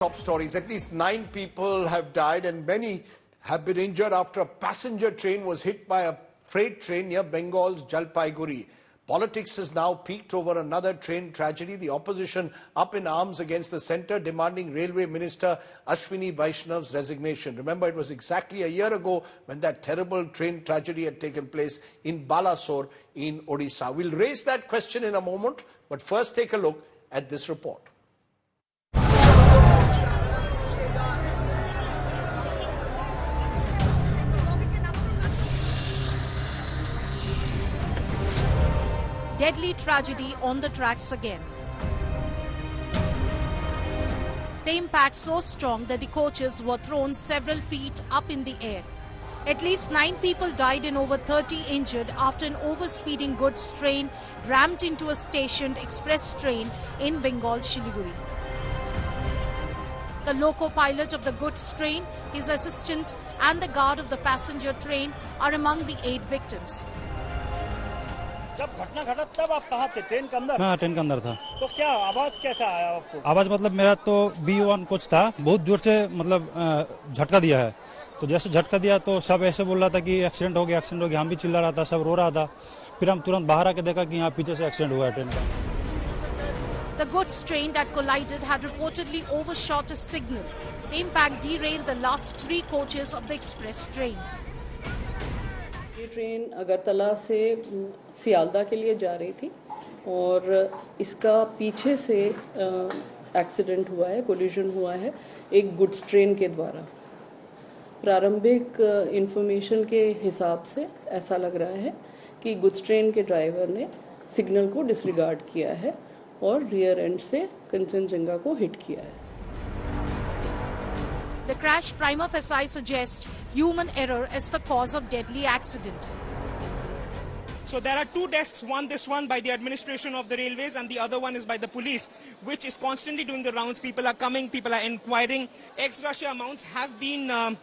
Top stories. At least 9 people have died and many have been injured after a passenger train was hit by a freight train near Bengal's Jalpaiguri. Politics has now peaked over another train tragedy. The opposition up in arms against the centre, demanding Railway Minister Ashwini Vaishnaw's resignation. Remember, it was exactly a year ago when that terrible train tragedy had taken place in Balasore in Odisha. We'll raise that question in a moment, but first take a look at this report. Deadly tragedy on the tracks again. The impact so strong that the coaches were thrown several feet up in the air. At least 9 people died and over 30 injured after an overspeeding goods train rammed into a stationed express train in Bengal, Siliguru. The loco pilot of the goods train, his assistant and the guard of the passenger train are among the 8 victims. जब घटना घटा तब आप कहाँ थे? Train के अंदर? हाँ, ट्रेन के अंदर था। तो क्या आवाज कैसा आया आपको? आवाज मतलब मेरा तो B1 कोच था, बहुत जोर से मतलब झटका दिया है। तो जैसे झटका दिया तो सब ऐसे बोल रहा था कि एक्सीडेंट हो गया, हम भी चिल्ला रहा था, सब रो रहा था। फिर हम तुरंत बाहर आके देखा कि यहाँ पीछे से एक्सीडेंट हुआ है ट्रेन का। The goods train that collided had reportedly overshot a signal. The impact derailed the last 3 coaches of the express train. ये ट्रेन अगरतला से सियालदा के लिए जा रही थी और इसका पीछे से एक्सीडेंट हुआ है, कोलिजन हुआ है एक गुड्स ट्रेन के द्वारा। प्रारंभिक इंफॉर्मेशन के हिसाब से ऐसा लग रहा है कि गुड्स ट्रेन के ड्राइवर ने सिग्नल को डिसरिगार्ड किया है और रियर एंड से कंचनजंगा को हिट किया है। The crash prima facie suggests human error is the cause of deadly accident. So there are 2 desks, this one by the administration of the railways and the other one is by the police, which is constantly doing the rounds. People are coming, people are inquiring. Ex-gratia amounts have been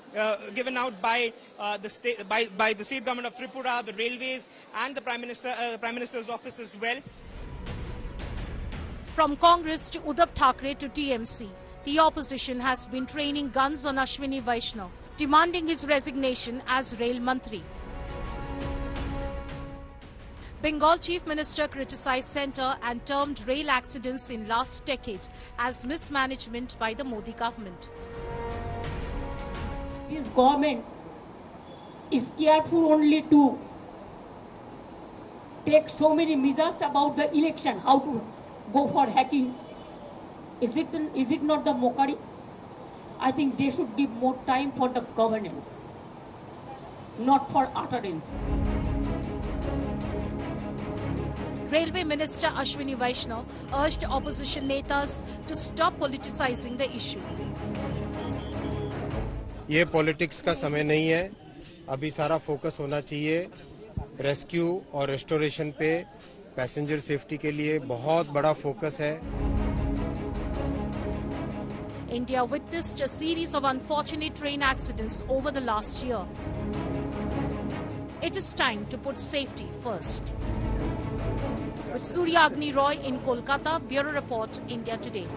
given out by the state government of Tripura, the railways and the Prime Minister's office as well. From Congress to Uddhav Thackeray to TMC, the opposition has been training guns on Ashwini Vaishnaw, demanding his resignation as Rail Mantri. Bengal Chief Minister criticized centre and termed rail accidents in last decade as mismanagement by the Modi government. This government is careful only to take so many measures about the election, how to go for hacking. Is it not the mockery? I think they should give more time for the governance, not for utterance. Railway Minister Ashwini Vaishnaw urged opposition netas to stop politicizing the issue. ये politics का समय नहीं है, अभी सारा focus होना चाहिए rescue और रेस्टोरेशन पे। पैसेंजर सेफ्टी के लिए बहुत बड़ा फोकस है। India witnessed a series of unfortunate train accidents over the last year. It is time to put safety first. With Surya Agni Roy in Kolkata, Bureau Report, India Today.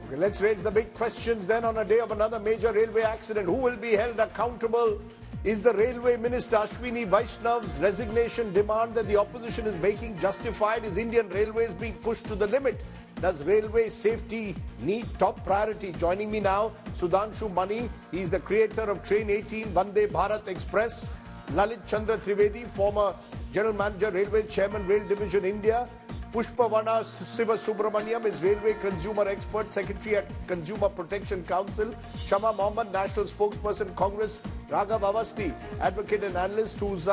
Okay, let's raise the big questions then on a day of another major railway accident. Who will be held accountable? Is the Railway Minister Ashwini Vaishnaw's resignation demand that the opposition is making justified? Is Indian Railways being pushed to the limit? Does railway safety need top priority? Joining me now, Sudhanshu Mani. He's the creator of Train 18 Vande Bharat Express. Lalit Chandra Trivedi, former General Manager, Railway Chairman, Rail Division India. Pushpavana Siva Subramaniam is Railway Consumer Expert, Secretary at Consumer Protection Council. Shama Mohammed, National Spokesperson, Congress. Raghav Avasti, Advocate and Analyst, who's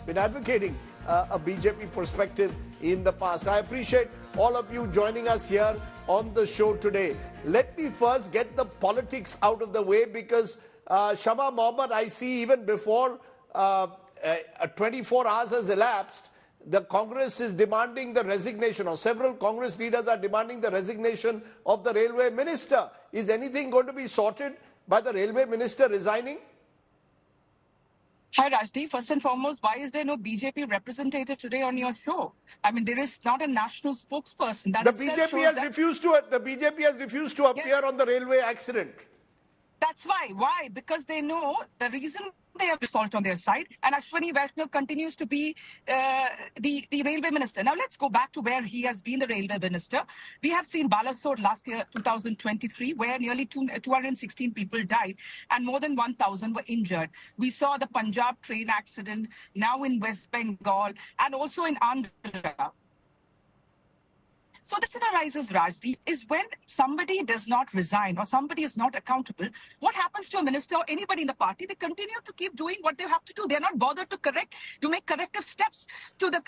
been advocating a BJP perspective in the past. I appreciate all of you joining us here on the show today. Let me first get the politics out of the way because Shama Mohammed, I see even before 24 hours has elapsed, the Congress is demanding the resignation, or several Congress leaders are demanding the resignation of the Railway Minister. Is anything going to be sorted by the Railway Minister resigning? Hi, Rajdeep. First and foremost, why is there no BJP representative today on your show? I mean, there is not a national spokesperson. That The itself BJP shows has that refused to. The BJP has refused to appear on the railway accident. that's why. Why? Because they know the reason they have the fault on their side, and Ashwini Vaishnaw continues to be the railway minister. Now let's go back to where he has been the railway minister. We have seen Balasore last year, 2023, where nearly 216 people died and more than 1,000 were injured. We saw the Punjab train accident now in West Bengal and also in Andhra. So this arises, Rajdeep, is when somebody does not resign or somebody is not accountable, what happens to a minister or anybody in the party? They continue to keep doing what they have to do. They're not bothered to make corrective steps to the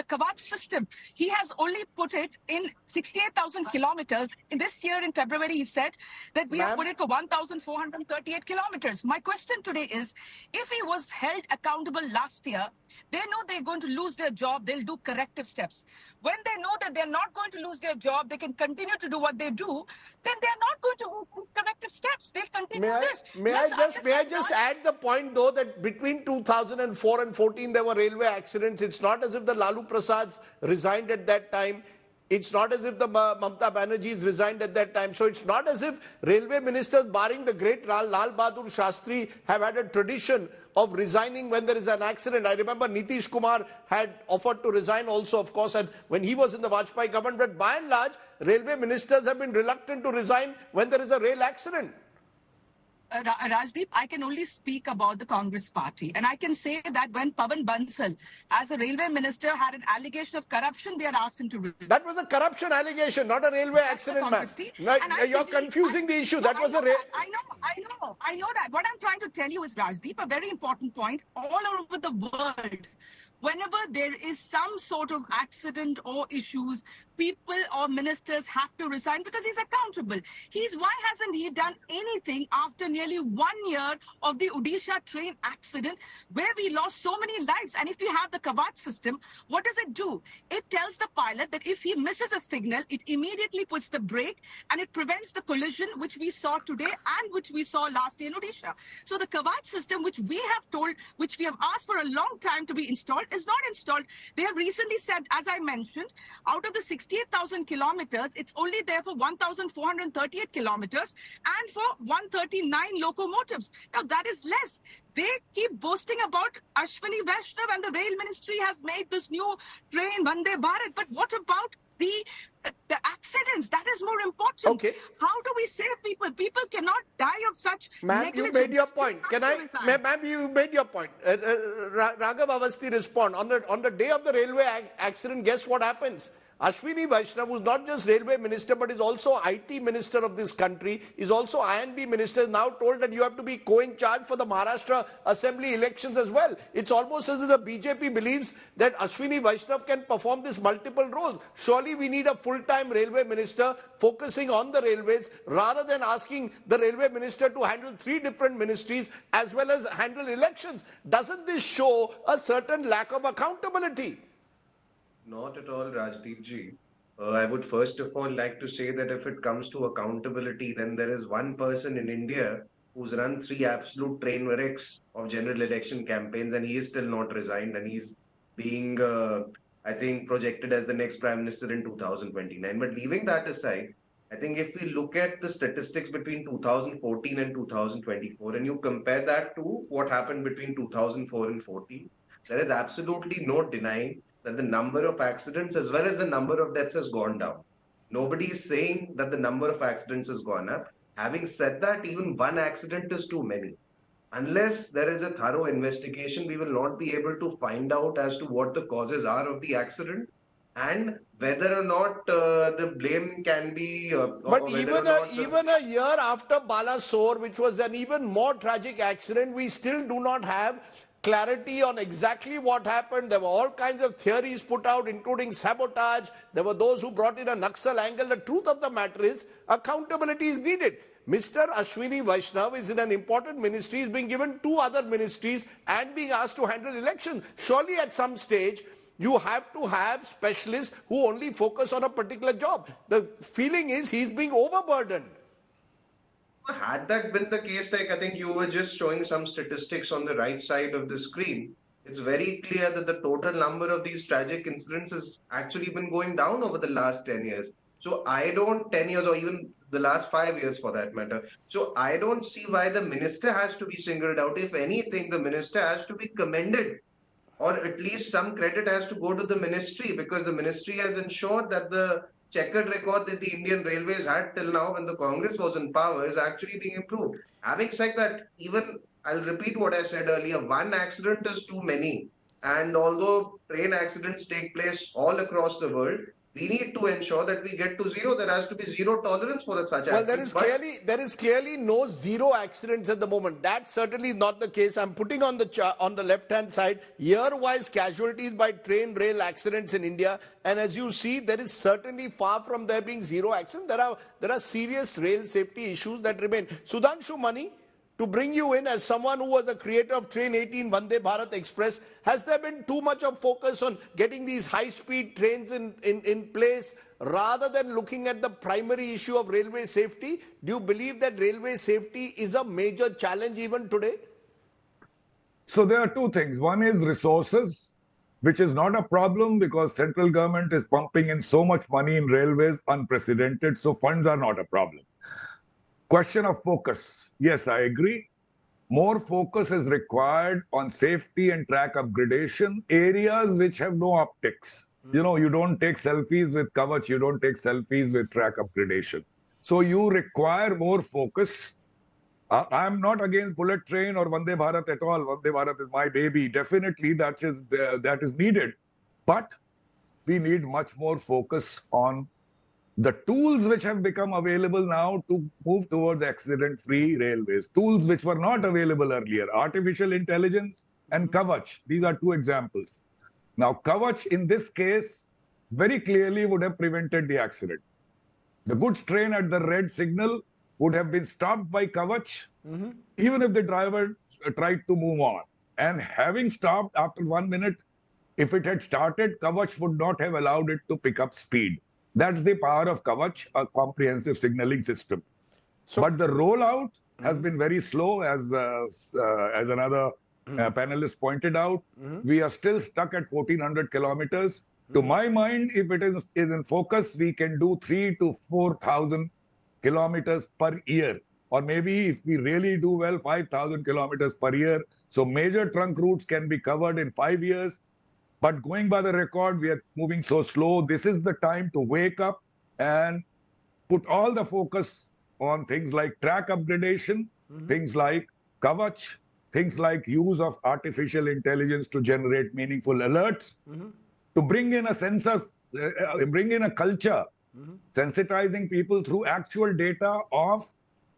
Kavach system. He has only put it in 68,000 kilometers. In this year, in February, he said that we have put it for 1,438 kilometers. My question today is, if he was held accountable last year, they know they're going to lose their job. They'll do corrective steps. When they know that they're not going to lose their job, they can continue to do what they do, then they're not going to do corrective steps. They'll continue this. May I just add the point, though, that between 2004 and 14, there were railway accidents. It's not as if the Lalu Prasads resigned at that time. It's not as if the Mamata Banerjees resigned at that time. So it's not as if railway ministers, barring the great Lal Bahadur Shastri, have had a tradition of resigning when there is an accident. I remember Nitish Kumar had offered to resign also, of course, and when he was in the Vajpayee government. But by and large, railway ministers have been reluctant to resign when there is a rail accident. Rajdeep, I can only speak about the Congress party. And I can say that when Pawan Bansal, as a railway minister, had an allegation of corruption, they had asked him to resign. That was a corruption allegation, not a railway accident, ma'am. You're confusing the issue. That was a rail... I know that. What I'm trying to tell you is, Rajdeep, a very important point. All over the world, whenever there is some sort of accident or issues, people or ministers have to resign because he's accountable. Why hasn't he done anything after nearly 1 year of the Odisha train accident where we lost so many lives? And if you have the Kavach system, what does it do? It tells the pilot that if he misses a signal, it immediately puts the brake and it prevents the collision, which we saw today and which we saw last year in Odisha. So the Kavach system, which we have asked for a long time to be installed, is not installed. They have recently said, as I mentioned, out of the 68,000 kilometers, it's only there for 1,438 kilometers and for 139 locomotives. Now, that is less. They keep boasting about Ashwini Vaishnaw and the Rail Ministry has made this new train, Vande Bharat. But what about the accidents? That is more important. Okay. How do we save people? People cannot die of such negligence. Ma'am, you made your point. Ma'am, you made your point. Raghav Avasthi respond. On the day of the railway accident, guess what happens? Ashwini Vaishnaw, who's not just railway minister, but is also IT minister of this country, is also INB minister, is now told that you have to be co-in charge for the Maharashtra Assembly elections as well. It's almost as if the BJP believes that Ashwini Vaishnaw can perform this multiple roles. Surely we need a full-time railway minister focusing on the railways rather than asking the railway minister to handle 3 different ministries as well as handle elections. Doesn't this show a certain lack of accountability? Not at all, Rajdeep ji. I would first of all like to say that if it comes to accountability, then there is one person in India who's run 3 absolute train wrecks of general election campaigns, and he is still not resigned, and he's being, I think, projected as the next Prime Minister in 2029. But leaving that aside, I think if we look at the statistics between 2014 and 2024, and you compare that to what happened between 2004 and 14, there is absolutely no denying that the number of accidents as well as the number of deaths has gone down. Nobody is saying that the number of accidents has gone up. Having said that, even one accident is too many. Unless there is a thorough investigation, we will not be able to find out as to what the causes are of the accident and whether or not the blame can be... But even a year after Balasore, which was an even more tragic accident, we still do not have clarity on exactly what happened. There were all kinds of theories put out, including sabotage. There were those who brought in a Naxal angle. The truth of the matter is, accountability is needed. Mr. Ashwini Vaishnaw is in an important ministry. He's being given 2 other ministries and being asked to handle elections. Surely at some stage, you have to have specialists who only focus on a particular job. The feeling is he's being overburdened. Had that been the case, like I think you were just showing some statistics on the right side of the screen, it's very clear that the total number of these tragic incidents has actually been going down over the last 10 years. So I don't, 10 years or even the last 5 years for that matter. So I don't see why the minister has to be singled out. If anything, the minister has to be commended, or at least some credit has to go to the ministry, because the ministry has ensured that the checkered record that the Indian Railways had till now when the Congress was in power is actually being improved. Having said that, even I'll repeat what I said earlier, one accident is too many. And although train accidents take place all across the world, we need to ensure that we get to zero. There has to be zero tolerance for such accidents. Well, there is clearly no zero accidents at the moment. That's certainly not the case. I'm putting on the left-hand side year-wise casualties by train rail accidents in India, and as you see, there is certainly far from there being zero accidents. There are serious rail safety issues that remain. Sudhanshu Mani, to bring you in as someone who was a creator of Train 18 Vande Bharat Express, has there been too much of focus on getting these high-speed trains in place rather than looking at the primary issue of railway safety? Do you believe that railway safety is a major challenge even today? So there are two things. One is resources, which is not a problem because central government is pumping in so much money in railways, unprecedented, so funds are not a problem. Question of focus. Yes, I agree. More focus is required on safety and track upgradation, areas which have no optics. You know, you don't take selfies with Kavach, you don't take selfies with track upgradation. So you require more focus. I'm not against bullet train or Vande Bharat at all. Vande Bharat is my baby. Definitely that is needed. But we need much more focus on the tools which have become available now to move towards accident-free railways, tools which were not available earlier, artificial intelligence and Kavach. These are two examples. Now, Kavach in this case very clearly would have prevented the accident. The goods train at the red signal would have been stopped by Kavach, even if the driver tried to move on. And having stopped after 1 minute, if it had started, Kavach would not have allowed it to pick up speed. That's the power of Kavach, a comprehensive signaling system. But the rollout has been very slow, as another panelist pointed out. We are still stuck at 1,400 kilometers. To my mind, if it is in focus, we can do 3,000 to 4,000 kilometers per year. Or maybe if we really do well, 5,000 kilometers per year. So major trunk routes can be covered in 5 years. But going by the record, we are moving so slow. This is the time to wake up and put all the focus on things like track upgradation, things like Kavach, things like use of artificial intelligence to generate meaningful alerts, to bring in a census, bring in a culture, sensitizing people through actual data of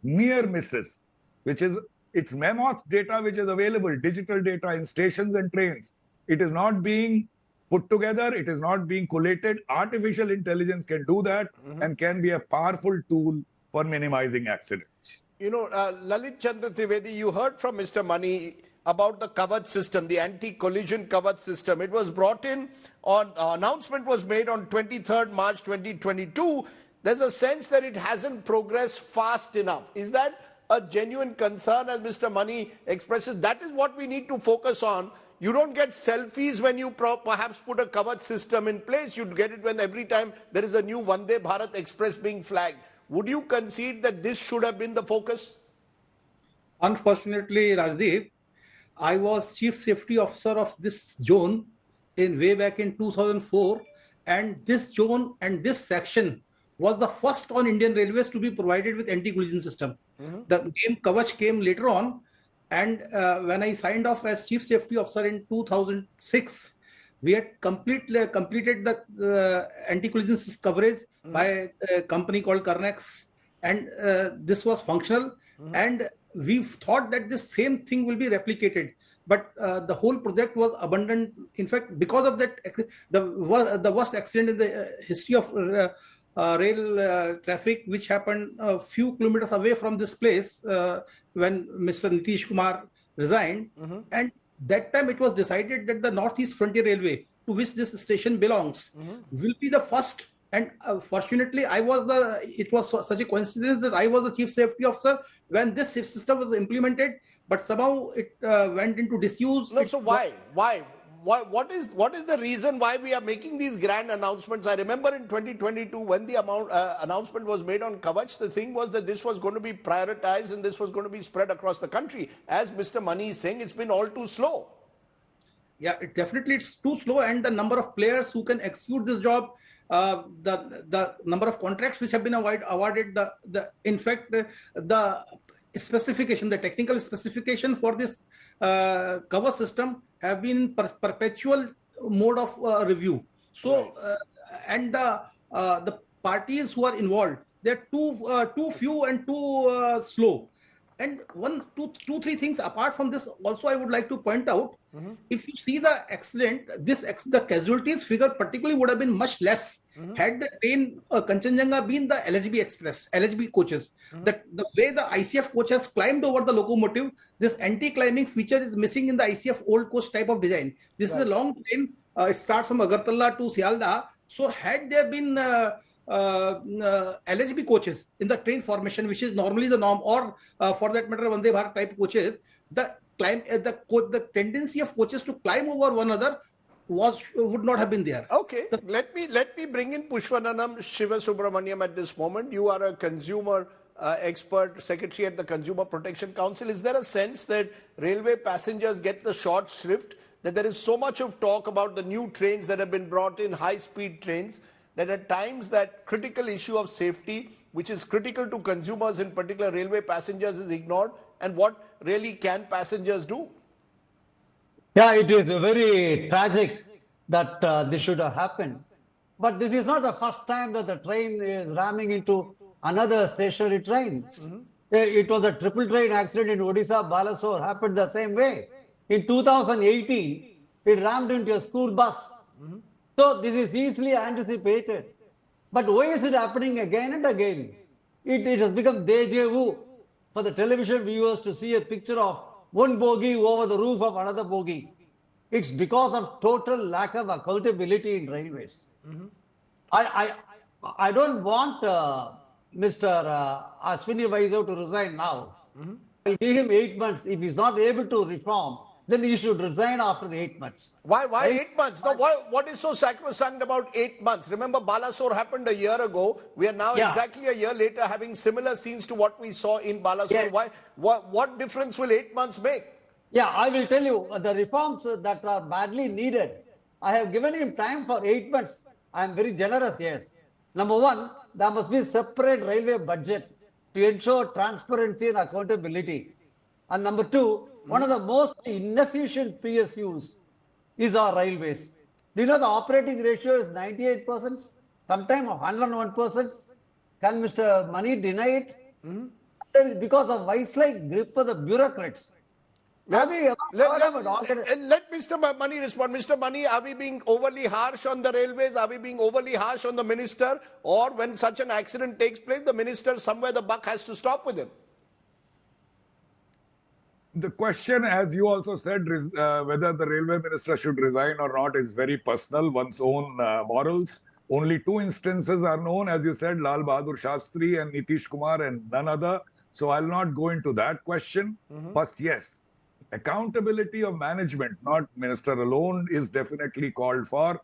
near misses, which is, it's mammoth data which is available, digital data in stations and trains. It is not being put together. It is not being collated. Artificial intelligence can do that and can be a powerful tool for minimizing accidents. You know, Lalit Chandra Trivedi, you heard from Mr. Mani about the Kavach system, the anti-collision Kavach system. It was brought in on, announcement was made on 23rd March 2022. There's a sense that it hasn't progressed fast enough. Is that a genuine concern, as Mr. Mani expresses? That is what we need to focus on. You don't get selfies when you perhaps put a Kavach system in place. You'd get it when every time there is a new Vande Bharat Express being flagged. Would you concede that this should have been the focus? Unfortunately, Rajdeep, I was Chief Safety Officer of this zone way back in 2004, and this zone and this section was the first on Indian Railways to be provided with anti-collision system. The name Kavach came later on. And when I signed off as Chief Safety Officer in 2006, we had completed the anti-collision coverage by a company called Carnex, and this was functional. And we thought that this same thing will be replicated, but the whole project was abandoned. In fact, because of that, the worst accident in the history of rail traffic, which happened a few kilometers away from this place when Mr. Nitish Kumar resigned. And that time it was decided that the Northeast Frontier Railway, to which this station belongs, will be the first And fortunately, it was such a coincidence that I was the chief safety officer when this system was implemented, but somehow it went into disuse. No, so why? What is the reason why we are making these grand announcements? I remember in 2022 when the announcement was made on Kavach, the thing was that this was going to be prioritized and this was going to be spread across the country. As Mr. Mani is saying, it's been all too slow. Yeah, it's too slow, and the number of players who can execute this job, the number of contracts which have been awarded, in fact the specification, the technical specification for this cover system have been perpetual mode of review. So and the parties who are involved, they're too few and too slow. And two, three things apart from this also I would like to point out. If you see the accident, the casualties figure particularly would have been much less had the train Kanchanjunga been the LHB coaches. The way the ICF coach has climbed over the locomotive, this anti-climbing feature is missing in the ICF old coach type of design. This is a long train. It starts from Agartala to Sialdah. So had there been LHB coaches in the train formation, which is normally the norm, or for that matter Vande Bharat type coaches, the tendency of coaches to climb over one another would not have been there. Okay, let me bring in Pushpananam Shivasubramaniam at this moment. You are a consumer expert, secretary at the Consumer Protection Council. Is there a sense that railway passengers get the short shrift, that there is so much of talk about the new trains that have been brought in, high-speed trains, that at times that critical issue of safety, which is critical to consumers, in particular railway passengers, is ignored? And what really can passengers do? Yeah, it is very tragic that this should have happened. But this is not the first time that the train is ramming into another stationary train. It was a triple train accident in Odisha, Balasore, happened the same way. In 2018, it rammed into a school bus. So this is easily anticipated. But why is it happening again and again? It has become deja vu for the television viewers to see a picture of one bogie over the roof of another bogie. It's because of total lack of accountability in railways. I don't want Mr. Ashwini Vaishnaw to resign now. I'll give him 8 months. If he's not able to reform, then he should resign after 8 months. Why 8 months? No, what is so sacrosanct about 8 months? Remember, Balasore happened a year ago. We are now exactly a year later having similar scenes to what we saw in Balasore. What difference will 8 months make? Yeah, I will tell you, the reforms that are badly needed, I have given him time for 8 months. I am very generous here. Number one, there must be a separate railway budget to ensure transparency and accountability. And number two, one of the most inefficient PSUs is our railways. Do you know the operating ratio is 98%, sometimes 101%? Can Mr. Mani deny it? Because of vice-like grip of the bureaucrats. Let Mr. Mani respond. Mr. Mani, are we being overly harsh on the railways? Are we being overly harsh on the minister? Or when such an accident takes place, the minister, somewhere the buck has to stop with him? The question, as you also said, whether the railway minister should resign or not is very personal, one's own morals. Only two instances are known, as you said, Lal Bahadur Shastri and Nitish Kumar, and none other. So I'll not go into that question. But yes, accountability of management, not minister alone, is definitely called for.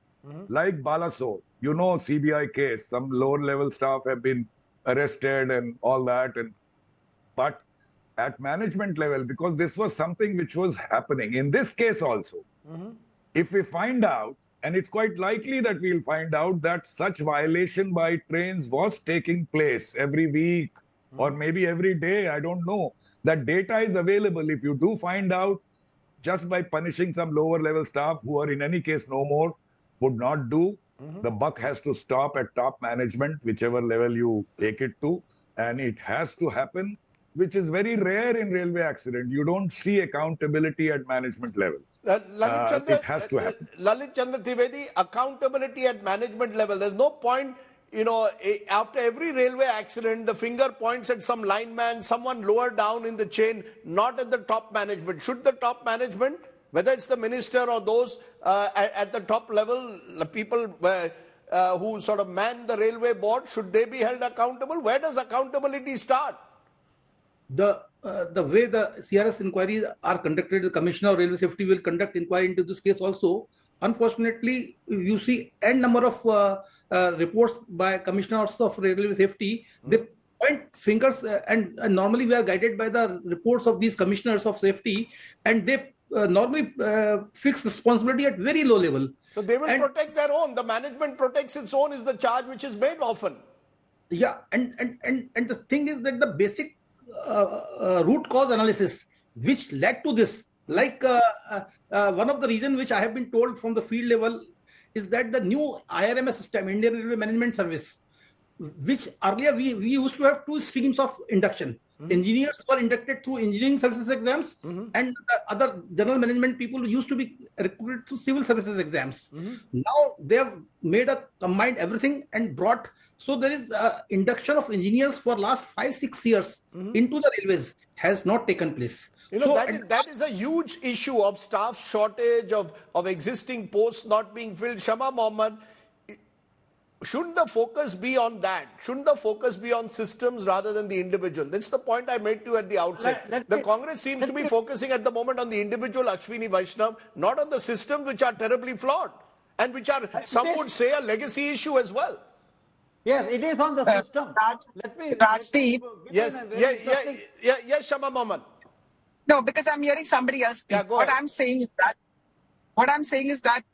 Like Balasore, you know, CBI case, some lower level staff have been arrested and all that. But at management level, because this was something which was happening in this case also, if we find out, and it's quite likely that we'll find out that such violation by trains was taking place every week or maybe every day, I don't know. That data is available. If you do find out, just by punishing some lower level staff who are in any case no more, would not do, the buck has to stop at top management, whichever level you take it to, and it has to happen, which is very rare in railway accident. You don't see accountability at management level. It has to happen. Lalit Chandra Trivedi, accountability at management level. There's no point, you know, after every railway accident, the finger points at some lineman, someone lower down in the chain, not at the top management. Should the top management, whether it's the minister or those at the top level, the people who sort of man the railway board, should they be held accountable? Where does accountability start? The way the CRS inquiries are conducted, the Commissioner of Railway Safety will conduct inquiry into this case also. Unfortunately, you see n number of reports by Commissioners of Railway Safety. They point fingers, and normally we are guided by the reports of these Commissioners of Safety, and they normally fix responsibility at very low level. So they will protect their own. The management protects its own is the charge which is made often. Yeah, and the thing is that the basic root cause analysis which led to this, like one of the reasons which I have been told from the field level is that the new IRMS system, Indian Railway Management Service, which earlier we used to have two streams of induction. Engineers were inducted through engineering services exams, and other general management people used to be recruited through civil services exams. Now they have made a combined everything and brought, so there is induction of engineers for last 5-6 years into the railways has not taken place. You know, So, that is a huge issue of staff shortage, of existing posts not being filled. Shama Mohammed, shouldn't the focus be on that? Shouldn't the focus be on systems rather than the individual? That's the point I made to you at the outset. The Congress seems to be focusing at the moment on the individual Ashwini Vaishnaw, not on the systems which are terribly flawed and which are, some would say, a legacy issue as well. Yes, it is on the system. Rajdeep. Yes, Shama Mohammed. No, because I'm hearing somebody else speak. Yeah, go What ahead. I'm saying is that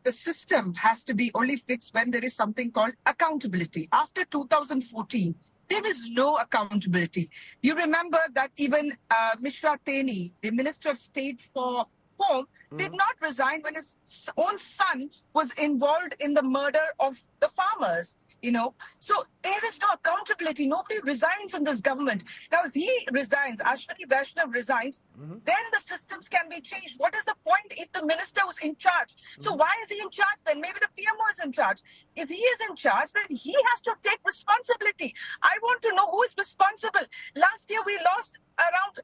the system has to be only fixed when there is something called accountability. After 2014, there is no accountability. You remember that even Mishra Teni, the Minister of State for Home, did not resign when his own son was involved in the murder of the farmers. You know, so there is no accountability. Nobody resigns in this government. Now, if he resigns, Ashwini Vaishnaw resigns, then the systems can be changed. What is the point if the minister was in charge? So why is he in charge then? Maybe the PMO is in charge. If he is in charge, then he has to take responsibility. I want to know who is responsible. Last year, we lost around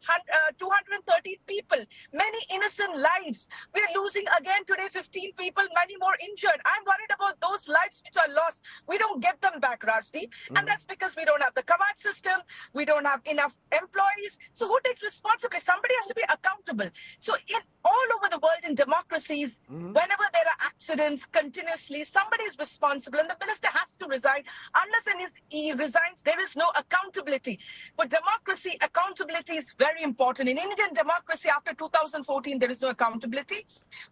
230 people, many innocent lives. We're losing again today 15 people, many more injured. I'm worried about those lives which are lost. We don't get them back, Rajdeep. And that's because we don't have the Kavach system. We don't have enough employees. So who takes responsibility? Somebody has to be accountable. So in all over the world in democracies, whenever there are accidents continuously, somebody is responsible and the minister has to resign. Unless he resigns, there is no accountability. For democracy, accountability is very important. In Indian democracy, after 2014, there is no accountability.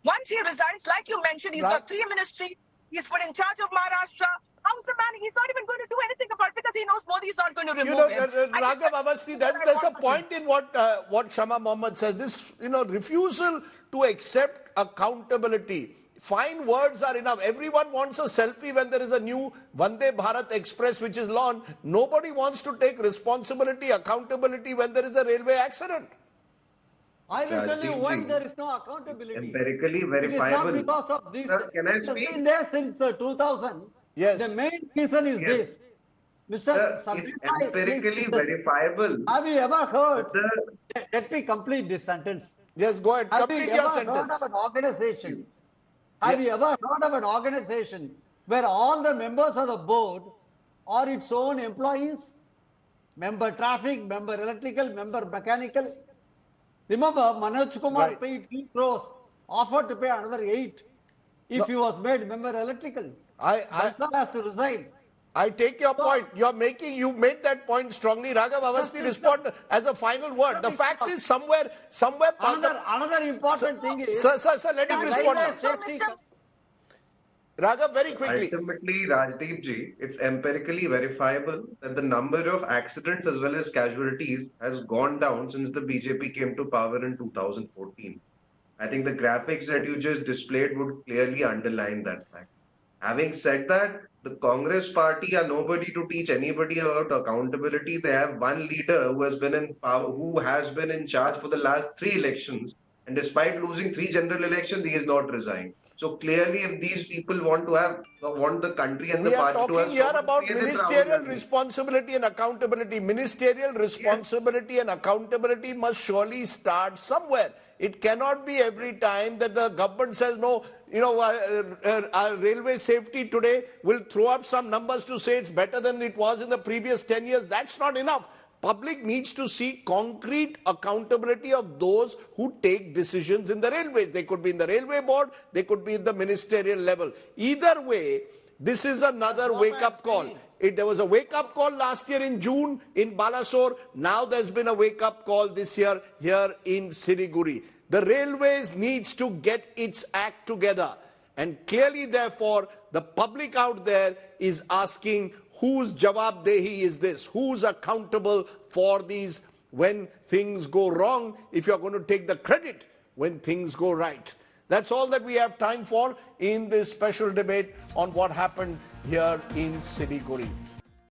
Once he resigns, like you mentioned, he's got 3 ministries. He's put in charge of Maharashtra. How's the man? He's not even going to do anything about it because he knows Modi is not going to remove him. Raghav Avasthi, there's a point in what Shama Mohammed says. This, refusal to accept accountability. Fine words are enough. Everyone wants a selfie when there is a new Vande Bharat Express which is launched. Nobody wants to take responsibility, accountability when there is a railway accident. I will tell you why there is no accountability. Empirically verifiable. It is not because of this. Sir, can I speak? It has been there since 2000. Yes. The main reason is this. Mr. It's empirically verifiable. Have you ever heard? Let me complete this sentence. Yes, go ahead. Complete your sentence. Have you ever heard of an organization? Have you ever heard of an organization where all the members of the board are its own employees? Member traffic, member electrical, member mechanical. Remember, Manoj Kumar paid 3 crores, offered to pay another 8 if he was made member electrical. Bansal has to resign. I take your point. You made that point strongly. Raghav Avasthi, respond as a final word. The fact is somewhere. Another important thing is. Sir, let him respond now. Raghav, very quickly. Ultimately, Rajdeep ji, it's empirically verifiable that the number of accidents as well as casualties has gone down since the BJP came to power in 2014. I think the graphics that you just displayed would clearly underline that fact. Having said that, the Congress party are nobody to teach anybody about accountability. They have one leader who has been in power, who has been in charge for the last 3 elections, and despite losing 3 general elections, he is not resigned. So clearly, if these people want the country and we the are party to talking have here so much about faith in Rahul ministerial Gandhi. responsibility and accountability. Ministerial responsibility and accountability must surely start somewhere. It cannot be every time that the government says, no, our railway safety today will throw up some numbers to say it's better than it was in the previous 10 years. That's not enough. Public needs to see concrete accountability of those who take decisions in the railways. They could be in the railway board, they could be in the ministerial level. Either way, this is another wake-up call. There was a wake-up call last year in June in Balasore. Now there's been a wake-up call this year here in Siliguru. The railways needs to get its act together. And clearly, therefore, the public out there is asking, whose jawabdehi is this? Who's accountable for these when things go wrong, if you're going to take the credit when things go right? That's all that we have time for in this special debate on what happened here in Siliguru.